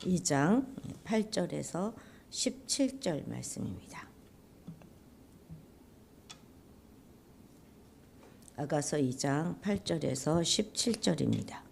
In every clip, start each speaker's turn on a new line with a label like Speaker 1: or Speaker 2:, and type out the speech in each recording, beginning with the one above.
Speaker 1: 2장 8절에서 17절 말씀입니다. 아가서 2장 8절에서 17절입니다.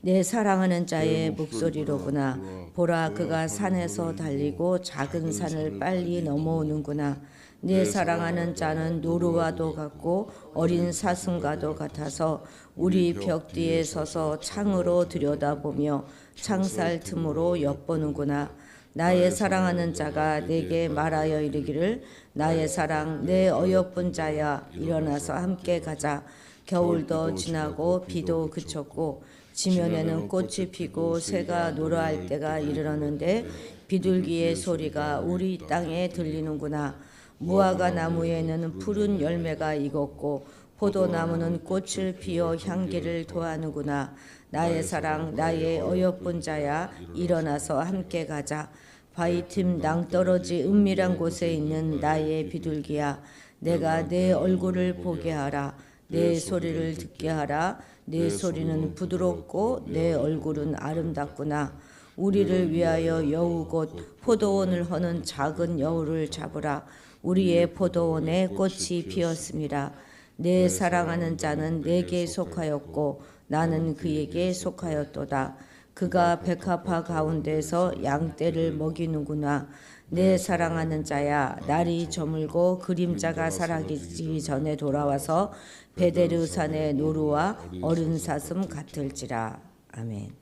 Speaker 1: 내 사랑하는 자의 목소리로구나. 보라, 그가 산에서 달리고 작은 산을 빨리 넘어오는구나. 내 사랑하는 자는 노루와도 같고 어린 사슴과도 같아서 우리 벽 뒤에 서서 창으로 들여다보며 창살 틈으로 엿보는구나. 나의 사랑하는 자가 내게 말하여 이르기를, 나의 사랑, 내 어여쁜 자야, 일어나서 함께 가자. 겨울도 지나고 비도 그쳤고 지면에는 꽃이 피고 새가 노래할 때가 이르렀는데 비둘기의 소리가 우리 땅에 들리는구나. 무화과 나무에는 푸른 열매가 익었고 포도나무는 꽃을 피워 향기를 토하는구나. 나의 사랑, 나의 어여쁜 자야, 일어나서 함께 가자. 바위 틈 낭떠러지 은밀한 곳에 있는 나의 비둘기야, 내가 내 얼굴을 보게 하라. 내 소리를 듣게 하라. 내 소리는 부드럽고 내 얼굴은 아름답구나. 우리를 위하여 여우 곧 포도원을 허는 작은 여우를 잡으라. 우리의 포도원에 꽃이 피었습니다. 내 사랑하는 자는 내게 속하였고 나는 그에게 속하였도다. 그가 백합화 가운데서 양떼를 먹이는구나. 내 사랑하는 자야, 날이 저물고 그림자가 사라지기 전에 돌아와서 베데르산의 노루와 어른 사슴 같을지라. 아멘.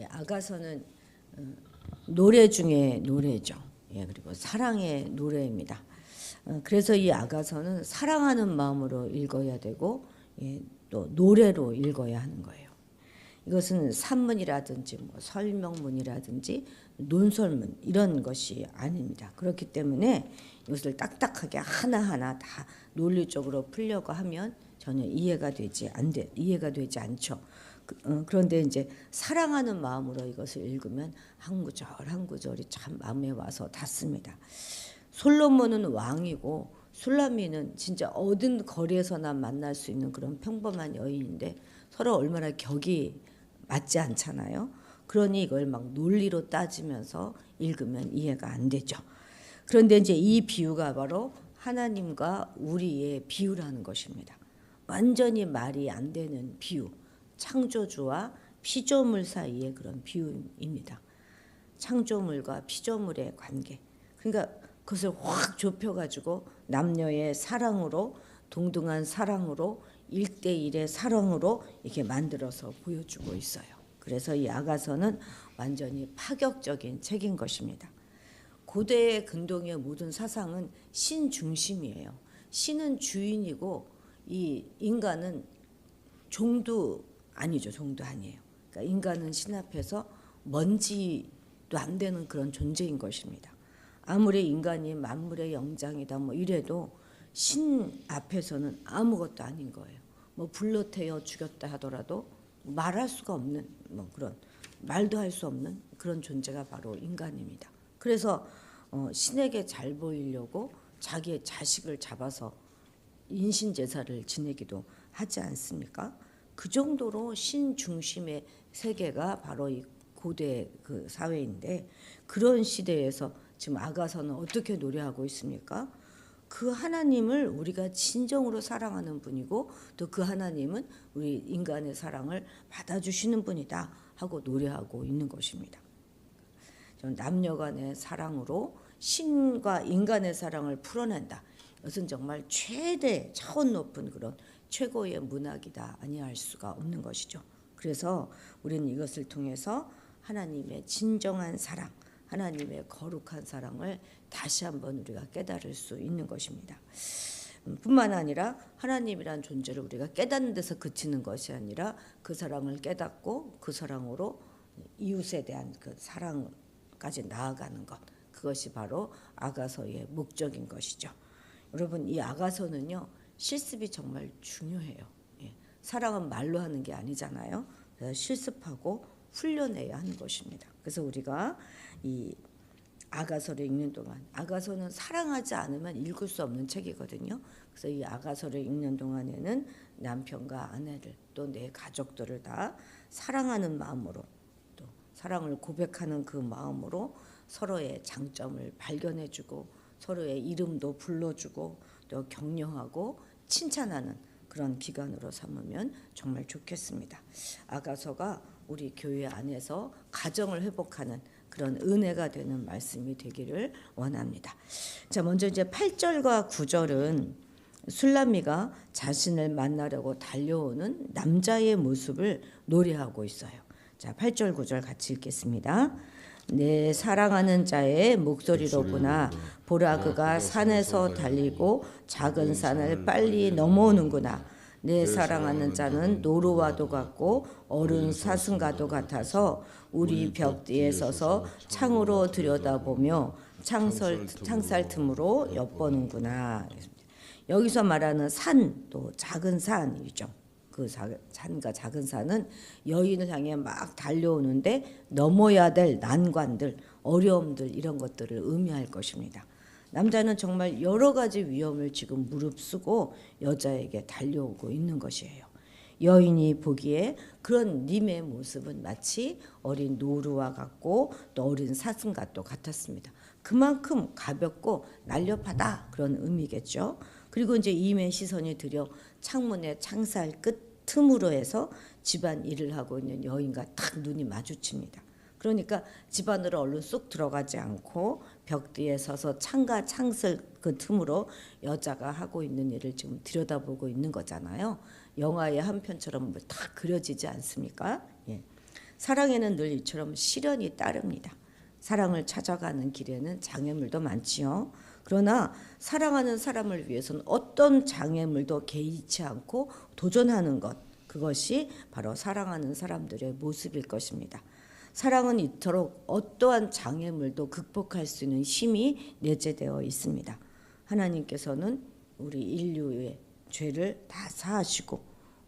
Speaker 1: 아가서는 노래 중에 노래죠. 그리고 사랑의 노래입니다. 그래서 이 아가서는 사랑하는 마음으로 읽어야 되고 또 노래로 읽어야 하는 거예요. 이것은 산문이라든지 설명문이라든지 논설문 이런 것이 아닙니다. 그렇기 때문에 이것을 딱딱하게 하나하나 다 논리적으로 풀려고 하면 전혀 이해가 되지 않죠. 그런데 이제 사랑하는 마음으로 이것을 읽으면 한 구절 한 구절이 참 마음에 와서 닿습니다. 솔로몬은 왕이고 술라미는 진짜 어딘 거리에서나 만날 수 있는 그런 평범한 여인인데 서로 얼마나 격이 맞지 않잖아요. 그러니 이걸 막 논리로 따지면서 읽으면 이해가 안 되죠. 그런데 이제 이 비유가 바로 하나님과 우리의 비유라는 것입니다. 완전히 말이 안 되는 비유, 창조주와 피조물 사이의 그런 비유입니다. 창조물과 피조물의 관계. 그러니까 그것을 확 좁혀가지고 남녀의 사랑으로, 동등한 사랑으로, 1대1의 사랑으로 이렇게 만들어서 보여주고 있어요. 그래서 이 아가서는 완전히 파격적인 책인 것입니다. 고대의 근동의 모든 사상은 신 중심이에요. 신은 주인이고 이 인간은 종도 아니죠. 종도 아니에요. 그러니까 인간은 신 앞에서 먼지도 안 되는 그런 존재인 것입니다. 아무리 인간이 만물의 영장이다 이래도 신 앞에서는 아무것도 아닌 거예요. 불로 태워 죽였다 하더라도 말할 수가 없는 그런 말도 할 수 없는 그런 존재가 바로 인간입니다. 그래서 신에게 잘 보이려고 자기의 자식을 잡아서 인신 제사를 지내기도 하지 않습니까? 그 정도로 신 중심의 세계가 바로 이 고대 그 사회인데, 그런 시대에서 지금 아가서는 어떻게 노래하고 있습니까? 그 하나님을 우리가 진정으로 사랑하는 분이고 또 그 하나님은 우리 인간의 사랑을 받아주시는 분이다 하고 노래하고 있는 것입니다. 남녀 간의 사랑으로 신과 인간의 사랑을 풀어낸다. 이것은 정말 최대 차원 높은 그런 최고의 문학이다 아니할 수가 없는 것이죠. 그래서 우리는 이것을 통해서 하나님의 진정한 사랑, 하나님의 거룩한 사랑을 다시 한번 우리가 깨달을 수 있는 것입니다. 뿐만 아니라 하나님이란 존재를 우리가 깨닫는 데서 그치는 것이 아니라 그 사랑을 깨닫고 그 사랑으로 이웃에 대한 그 사랑까지 나아가는 것, 그것이 바로 아가서의 목적인 것이죠. 여러분, 이 아가서는요 실습이 정말 중요해요. 사랑은 말로 하는 게 아니잖아요. 그래서 실습하고 훈련해야 하는 것입니다. 그래서 우리가 이 아가서를 읽는 동안, 아가서는 사랑하지 않으면 읽을 수 없는 책이거든요. 그래서 이 아가서를 읽는 동안에는 남편과 아내를 또 내 가족들을 다 사랑하는 마음으로 또 사랑을 고백하는 그 마음으로 서로의 장점을 발견해주고 서로의 이름도 불러주고 또 격려하고 칭찬하는 그런 기간으로 삼으면 정말 좋겠습니다. 아가서가 우리 교회 안에서 가정을 회복하는 그런 은혜가 되는 말씀이 되기를 원합니다. 자, 먼저 이제 8절과 9절은 술람미가 자신을 만나려고 달려오는 남자의 모습을 노래하고 있어요. 자, 8절 9절 같이 읽겠습니다. 내 사랑하는 자의 목소리로구나. 보라 그가 산에서 달리고 작은 산을 빨리 넘어오는구나. 내 사랑하는 자는 노루와도 같고 어른 사슴과도 같아서 우리 벽 뒤에 서서 창으로 들여다보며 창살 틈으로 엿보는구나. 여기서 말하는 산, 또 작은 산이죠. 그 산과 작은 산은 여인을 향해 막 달려오는데 넘어야 될 난관들, 어려움들 이런 것들을 의미할 것입니다. 남자는 정말 여러 가지 위험을 지금 무릅쓰고 여자에게 달려오고 있는 것이에요. 여인이 보기에 그런 님의 모습은 마치 어린 노루와 같고 또 어린 사슴과 또 같았습니다. 그만큼 가볍고 날렵하다 그런 의미겠죠. 그리고 이제 임의 시선이 들여 창문의 창살 끝 틈으로 해서 집안 일을 하고 있는 여인과 딱 눈이 마주칩니다. 그러니까 집 안으로 얼른 쏙 들어가지 않고 벽 뒤에 서서 창과 창살 그 틈으로 여자가 하고 있는 일을 지금 들여다보고 있는 거잖아요. 영화의 한 편처럼 다 그려지지 않습니까? 예. 사랑에는 늘 이처럼 시련이 따릅니다. 사랑을 찾아가는 길에는 장애물도 많지요. 그러나 사랑하는 사람을 위해서는 어떤 장애물도 개의치 않고 도전하는 것, 그것이 바로 사랑하는 사람들의 모습일 것입니다. 사랑은 이토록 어떠한 장애물도 극복할 수 있는 힘이 내재되어 있습니다. 하나님께서는 우리 인류의 죄를 다 사하시고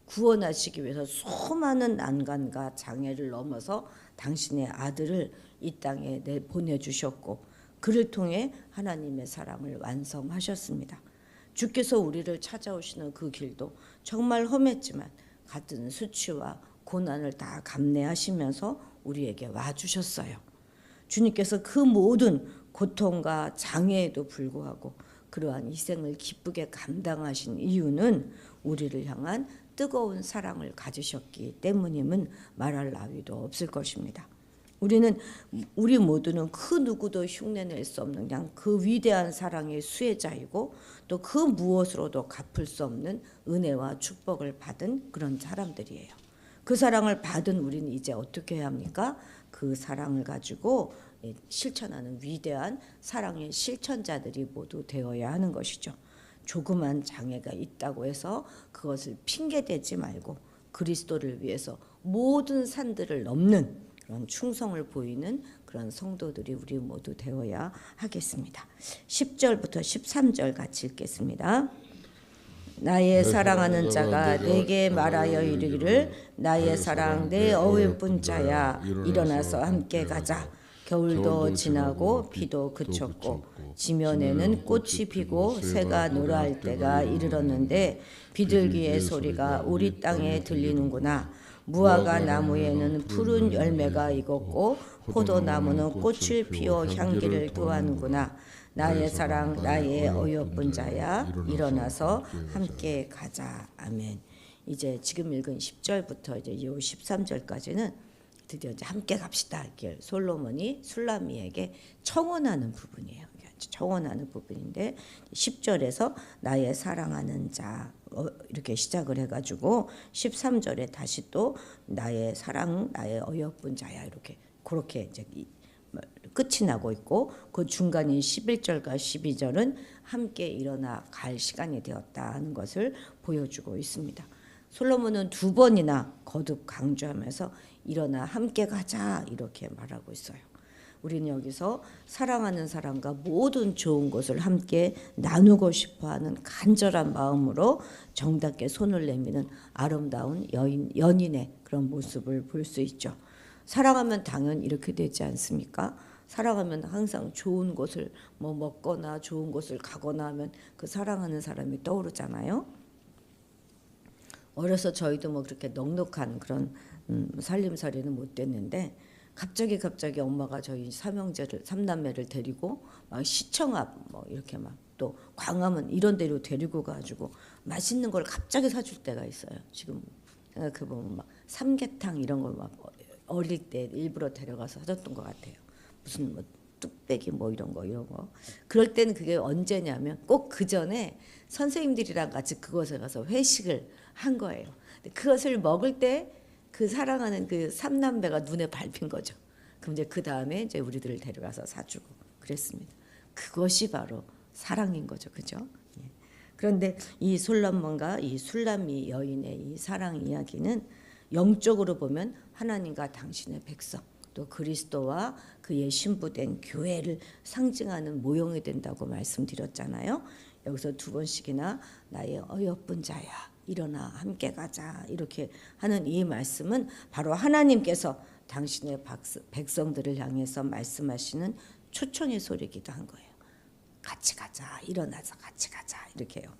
Speaker 1: 구원하시기 위해서 수많은 난관과 장애를 넘어서 당신의 아들을 이 땅에 보내주셨고 그를 통해 하나님의 사랑을 완성하셨습니다. 주께서 우리를 찾아오시는 그 길도 정말 험했지만 같은 수치와 고난을 다 감내하시면서 우리에게 와주셨어요. 주님께서 그 모든 고통과 장애에도 불구하고 그러한 희생을 기쁘게 감당하신 이유는 우리를 향한 뜨거운 사랑을 가지셨기 때문임은 말할 나위도 없을 것입니다. 우리 모두는 그 누구도 흉내낼 수 없는 그냥 그 위대한 사랑의 수혜자이고 또 그 무엇으로도 갚을 수 없는 은혜와 축복을 받은 그런 사람들이에요. 그 사랑을 받은 우리는 이제 어떻게 해야 합니까? 그 사랑을 가지고 실천하는 위대한 사랑의 실천자들이 모두 되어야 하는 것이죠. 조그만 장애가 있다고 해서 그것을 핑계대지 말고 그리스도를 위해서 모든 산들을 넘는 그런 충성을 보이는 그런 성도들이 우리 모두 되어야 하겠습니다. 10절부터 13절 같이 읽겠습니다. 나의 사랑하는 자가 내게 말하여 이르기를 나의 사랑 내 어여쁜 자야 일어나서 함께 가자. 겨울도 지나고 비도 그쳤고 지면에는 꽃이 피고 새가 노래할 때가 이르렀는데 비둘기의 소리가 우리 땅에 들리는구나. 무화과 나무에는 푸른 열매가 익었고 포도나무는 꽃을 피워 향기를 토하는구나. 나의 사랑 나의 어여쁜 자야 일어나서 함께 가자. 아멘. 이제 지금 읽은 10절부터 이제 13절까지는 드디어 이제 함께 갑시다. 이렇게 솔로몬이 술람미에게 청원하는 부분이에요. 청원하는 부분인데 10절에서 나의 사랑하는 자 이렇게 시작을 해가지고 13절에 다시 또 나의 사랑 나의 어여쁜 자야 이렇게 그렇게 이제 끝이 나고 있고 그 중간인 11절과 12절은 함께 일어나 갈 시간이 되었다 하는 것을 보여주고 있습니다. 솔로몬은 두 번이나 거듭 강조하면서 일어나 함께 가자 이렇게 말하고 있어요. 우리는 여기서 사랑하는 사람과 모든 좋은 것을 함께 나누고 싶어하는 간절한 마음으로 정답게 손을 내미는 아름다운 연인의 그런 모습을 볼 수 있죠. 사랑하면 당연히 이렇게 되지 않습니까? 사랑하면 항상 좋은 것을 먹거나 좋은 곳을 가거나 하면 그 사랑하는 사람이 떠오르잖아요. 어려서 저희도 뭐 그렇게 넉넉한 그런 살림살이는 못 됐는데 갑자기 엄마가 저희 삼형제를 삼남매를 데리고 막 시청 앞 뭐 이렇게 막 또 광화문 이런 데로 데리고 가지고 맛있는 걸 갑자기 사줄 때가 있어요. 지금 그 보면 막 삼계탕 이런 걸 막 어릴 때 일부러 데려가서 사줬던 것 같아요. 무슨 뭐 뚝배기 뭐 이런 거. 그럴 때는 그게 언제냐면 꼭 그 전에 선생님들이랑 같이 그곳에 가서 회식을 한 거예요. 그것을 먹을 때 그 사랑하는 그 삼남매가 눈에 밟힌 거죠. 그럼 이제 그 다음에 이제 우리들을 데려가서 사주고 그랬습니다. 그것이 바로 사랑인 거죠, 그죠? 예. 그런데 이 솔로몬과 이 술람미 여인의 이 사랑 이야기는 영적으로 보면 하나님과 당신의 백성 또 그리스도와 그의 신부된 교회를 상징하는 모형이 된다고 말씀드렸잖아요. 여기서 두 번씩이나 나의 어여쁜 자야 일어나 함께 가자 이렇게 하는 이 말씀은 바로 하나님께서 당신의 백성들을 향해서 말씀하시는 초청의 소리이기도 한 거예요. 같이 가자 일어나서 같이 가자 이렇게요.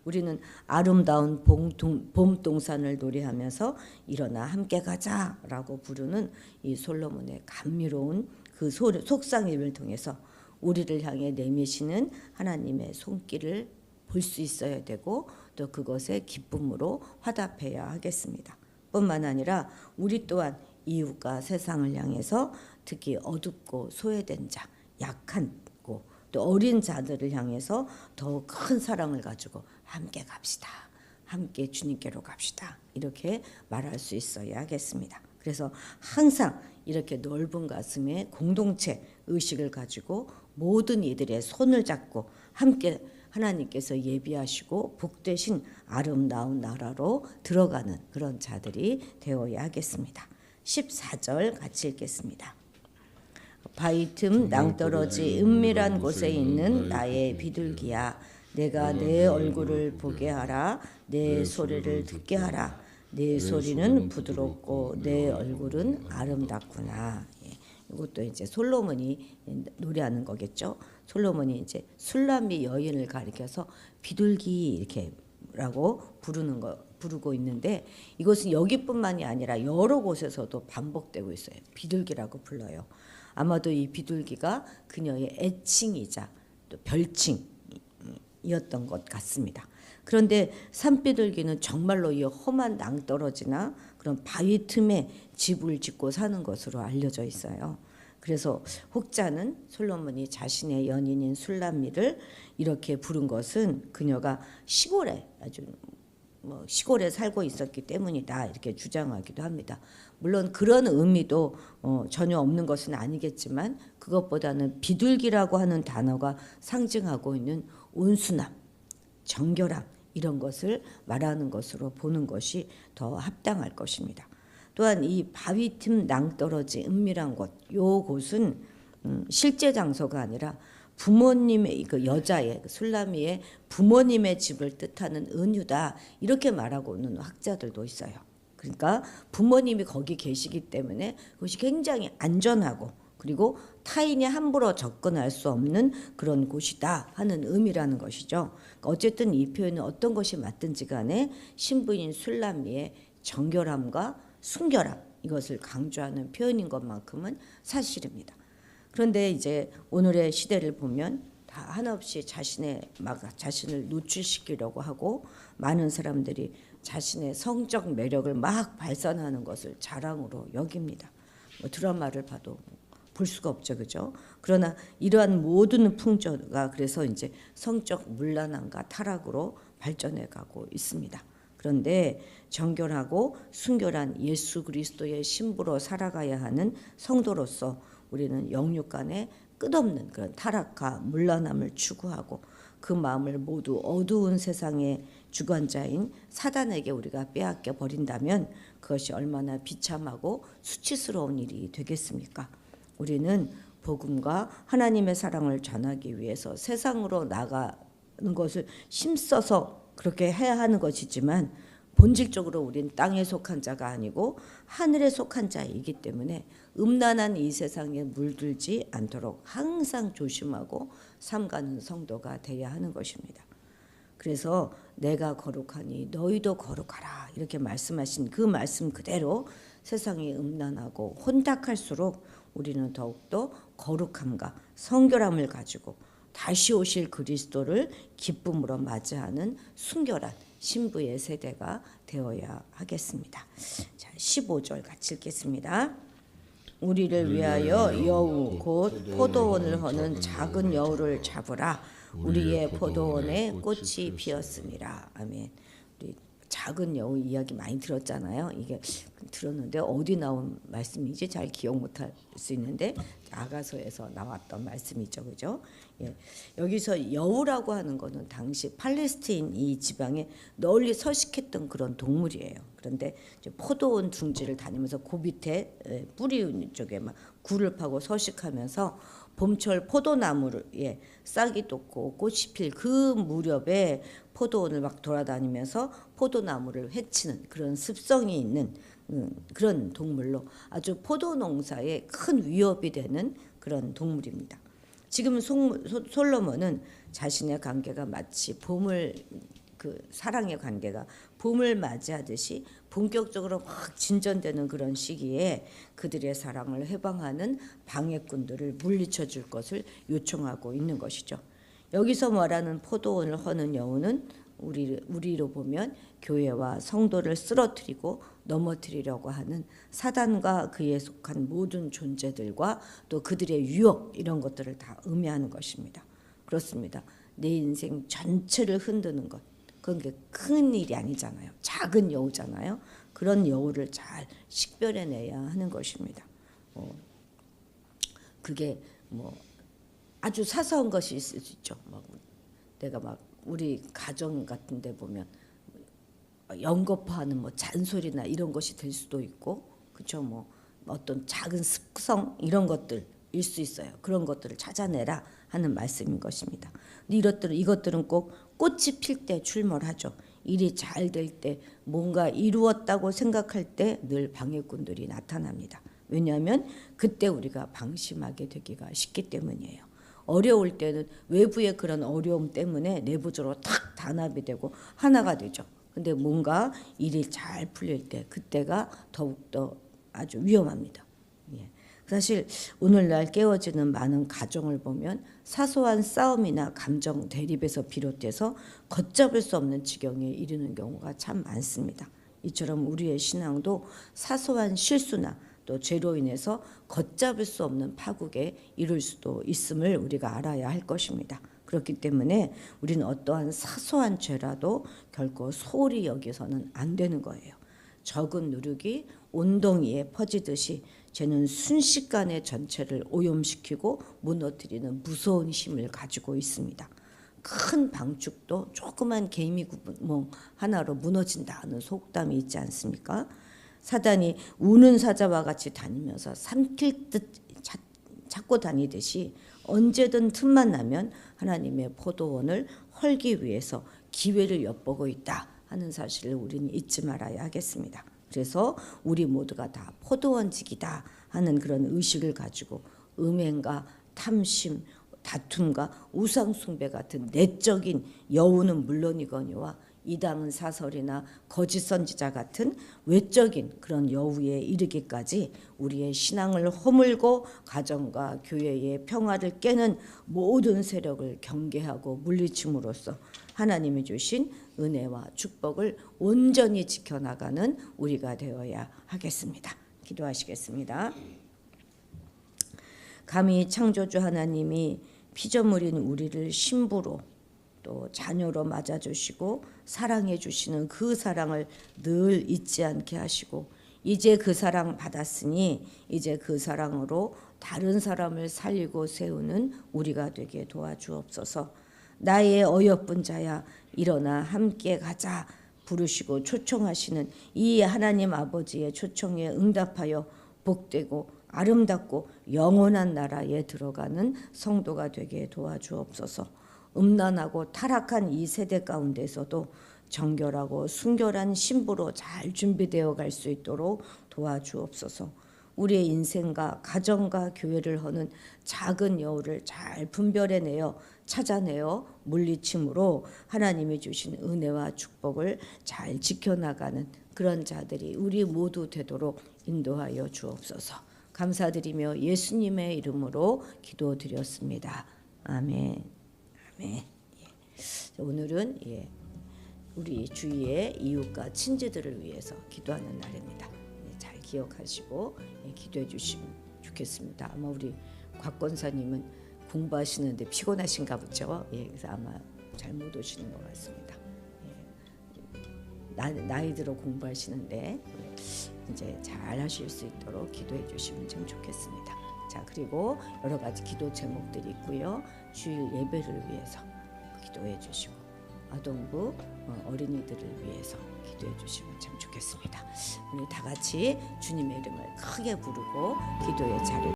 Speaker 1: 우리는 아름다운 봄 동산을 노래하면서 일어나 함께 가자라고 부르는 이 솔로몬의 감미로운 그 속상임을 통해서 우리를 향해 내미시는 하나님의 손길을 볼 수 있어야 되고 또 그것에 기쁨으로 화답해야 하겠습니다. 뿐만 아니라 우리 또한 이웃과 세상을 향해서 특히 어둡고 소외된 자, 약한 또 어린 자들을 향해서 더 큰 사랑을 가지고 함께 갑시다. 함께 주님께로 갑시다. 이렇게 말할 수 있어야 하겠습니다. 그래서 항상 이렇게 넓은 가슴에 공동체 의식을 가지고 모든 이들의 손을 잡고 함께 하나님께서 예비하시고 복되신 아름다운 나라로 들어가는 그런 자들이 되어야 하겠습니다. 14절 같이 읽겠습니다. 바위 틈 낭떠러지 은밀한 곳에 있는 나의 비둘기야 내가 내 얼굴을 보게 하라 내 소리를 듣게 하라 내 소리는 부드럽고 내 얼굴은 아름답구나. 이것도 이제 솔로몬이 노래하는 거겠죠. 솔로몬이 이제 술람미 여인을 가리켜서 비둘기 이렇게라고 부르고 있는데 이것은 여기뿐만이 아니라 여러 곳에서도 반복되고 있어요. 비둘기라고 불러요. 아마도 이 비둘기가 그녀의 애칭이자 또 별칭이었던 것 같습니다. 그런데 산비둘기는 정말로 이 험한 낭떠러지나 그런 바위 틈에 집을 짓고 사는 것으로 알려져 있어요. 그래서 혹자는 솔로몬이 자신의 연인인 술람미를 이렇게 부른 것은 그녀가 시골에 아주 시골에 살고 있었기 때문이다 이렇게 주장하기도 합니다. 물론 그런 의미도 전혀 없는 것은 아니겠지만 그것보다는 비둘기라고 하는 단어가 상징하고 있는 온순함, 정결함 이런 것을 말하는 것으로 보는 것이 더 합당할 것입니다. 또한 이 바위 틈 낭떠러지 은밀한 곳, 요 곳은 실제 장소가 아니라 부모님의 그 여자의 술람미의 부모님의 집을 뜻하는 은유다 이렇게 말하고 있는 학자들도 있어요. 그러니까 부모님이 거기 계시기 때문에 그것이 굉장히 안전하고 그리고 타인이 함부로 접근할 수 없는 그런 곳이다 하는 의미라는 것이죠. 어쨌든 이 표현은 어떤 것이 맞든지 간에 신부인 술람미의 정결함과 순결함 이것을 강조하는 표현인 것만큼은 사실입니다. 그런데 이제 오늘의 시대를 보면 다 한없이 자신을 노출시키려고 하고 많은 사람들이 자신의 성적 매력을 막 발산하는 것을 자랑으로 여깁니다. 드라마를 봐도 볼 수가 없죠, 그죠? 그러나 이러한 모든 풍조가 그래서 이제 성적 문란함과 타락으로 발전해 가고 있습니다. 그런데 정결하고 순결한 예수 그리스도의 신부로 살아가야 하는 성도로서 우리는 영육 간에 끝없는 그런 타락과 문란함을 추구하고 그 마음을 모두 어두운 세상의 주관자인 사단에게 우리가 빼앗겨 버린다면 그것이 얼마나 비참하고 수치스러운 일이 되겠습니까? 우리는 복음과 하나님의 사랑을 전하기 위해서 세상으로 나가는 것을 힘써서 그렇게 해야 하는 것이지만 본질적으로 우린 땅에 속한 자가 아니고 하늘에 속한 자이기 때문에 음란한 이 세상에 물들지 않도록 항상 조심하고 삼가는 성도가 되어야 하는 것입니다. 그래서 내가 거룩하니 너희도 거룩하라 이렇게 말씀하신 그 말씀 그대로 세상이 음란하고 혼탁할수록 우리는 더욱더 거룩함과 성결함을 가지고 다시 오실 그리스도를 기쁨으로 맞이하는 순결한 신부의 세대가 되어야 하겠습니다. 자, 15절 같이 읽겠습니다. 우리를 위하여 여우 곧 포도원을 허는 작은 여우를 잡으라. 우리의 포도원에 꽃이 피었으니라. 아멘. 우리 작은 여우 이야기 많이 들었잖아요. 이게 들었는데 어디 나온 말씀인지 잘 기억 못할 수 있는데 아가서에서 나왔던 말씀이죠, 그죠? 예. 여기서 여우라고 하는 거는 당시 팔레스타인 이 지방에 널리 서식했던 그런 동물이에요. 그런데 이제 포도원 둥지를 다니면서 그 밑에 뿌리 쪽에 막 굴을 파고 서식하면서 봄철 포도나무를 싹이 돋고 꽃이 필 그 무렵에 포도원을 막 돌아다니면서 포도나무를 해치는 그런 습성이 있는 그런 동물로 아주 포도 농사에 큰 위협이 되는 그런 동물입니다. 지금 솔로몬은 자신의 관계가 마치 봄을 사랑의 관계가 봄을 맞이하듯이 본격적으로 막 진전되는 그런 시기에 그들의 사랑을 해방하는 방해꾼들을 물리쳐 줄 것을 요청하고 있는 것이죠. 여기서 말하는 포도원을 허는 여우는 우리로 보면 교회와 성도를 쓰러뜨리고 넘어뜨리려고 하는 사단과 그에 속한 모든 존재들과 또 그들의 유혹 이런 것들을 다 의미하는 것입니다. 그렇습니다. 내 인생 전체를 흔드는 것. 그건 큰 일이 아니잖아요. 작은 여우잖아요. 그런 여우를 잘 식별해내야 하는 것입니다. 그게 아주 사소한 것이 있을 수 있죠. 내가 우리 가정 같은 데 보면 연거푸하는 잔소리나 이런 것이 될 수도 있고, 그렇죠. 어떤 작은 습성 이런 것들일 수 있어요. 그런 것들을 찾아내라 하는 말씀인 것입니다. 이것들은 꼭 꽃이 필 때 출몰하죠. 일이 잘 될 때 뭔가 이루었다고 생각할 때 늘 방해꾼들이 나타납니다. 왜냐하면 그때 우리가 방심하게 되기가 쉽기 때문이에요. 어려울 때는 외부의 그런 어려움 때문에 내부적으로 탁 단합이 되고 하나가 되죠. 근데 뭔가 일이 잘 풀릴 때 그때가 더욱더 아주 위험합니다. 예. 사실 오늘날 깨어지는 많은 가정을 보면 사소한 싸움이나 감정 대립에서 비롯돼서 걷잡을 수 없는 지경에 이르는 경우가 참 많습니다. 이처럼 우리의 신앙도 사소한 실수나 또 죄로 인해서 걷잡을 수 없는 파국에 이를 수도 있음을 우리가 알아야 할 것입니다. 그렇기 때문에 우리는 어떠한 사소한 죄라도 결코 소홀히 여기서는 안 되는 거예요. 적은 누룩이 온덩이에 퍼지듯이 죄는 순식간에 전체를 오염시키고 무너뜨리는 무서운 힘을 가지고 있습니다. 큰 방축도 조그만 개미 구멍 하나로 무너진다는 속담이 있지 않습니까? 사단이 우는 사자와 같이 다니면서 삼킬 듯 찾고 다니듯이 언제든 틈만 나면 하나님의 포도원을 헐기 위해서 기회를 엿보고 있다 하는 사실을 우리는 잊지 말아야 하겠습니다. 그래서 우리 모두가 다 포도원직이다 하는 그런 의식을 가지고 음행과 탐심, 다툼과 우상숭배 같은 내적인 여우는 물론이거니와 이단 사설이나 거짓 선지자 같은 외적인 그런 여우에 이르기까지 우리의 신앙을 허물고 가정과 교회의 평화를 깨는 모든 세력을 경계하고 물리침으로써 하나님이 주신 은혜와 축복을 온전히 지켜나가는 우리가 되어야 하겠습니다. 기도하시겠습니다. 감히 창조주 하나님이 피조물인 우리를 신부로 또 자녀로 맞아주시고 사랑해 주시는 그 사랑을 늘 잊지 않게 하시고 이제 그 사랑 받았으니 이제 그 사랑으로 다른 사람을 살리고 세우는 우리가 되게 도와주옵소서. 나의 어여쁜 자야 일어나 함께 가자 부르시고 초청하시는 이 하나님 아버지의 초청에 응답하여 복되고 아름답고 영원한 나라에 들어가는 성도가 되게 도와주옵소서. 음란하고 타락한 이 세대 가운데서도 정결하고 순결한 신부로 잘 준비되어 갈 수 있도록 도와주옵소서. 우리의 인생과 가정과 교회를 허는 작은 여우를 잘 분별해내어 찾아내어 물리침으로 하나님이 주신 은혜와 축복을 잘 지켜나가는 그런 자들이 우리 모두 되도록 인도하여 주옵소서. 감사드리며 예수님의 이름으로 기도드렸습니다. 아멘. 아멘. 오늘은 우리 주위의 이웃과 친지들을 위해서 기도하는 날입니다. 잘 기억하시고 기도해 주시면 좋겠습니다. 아마 우리 곽 권사님은 공부하시는데 피곤하신가 보죠. 그래서 아마 잘 못 오시는 것 같습니다. 나이 들어 공부하시는데 이제 잘 하실 수 있도록 기도해 주시면 참 좋겠습니다. 자, 그리고 여러 가지 기도 제목들이 있고요. 주일 예배를 위해서 기도해 주시고 아동부 어린이들을 위해서 기도해 주시면 참 좋겠습니다. 우리 다 같이 주님의 이름을 크게 부르고 기도의 자리를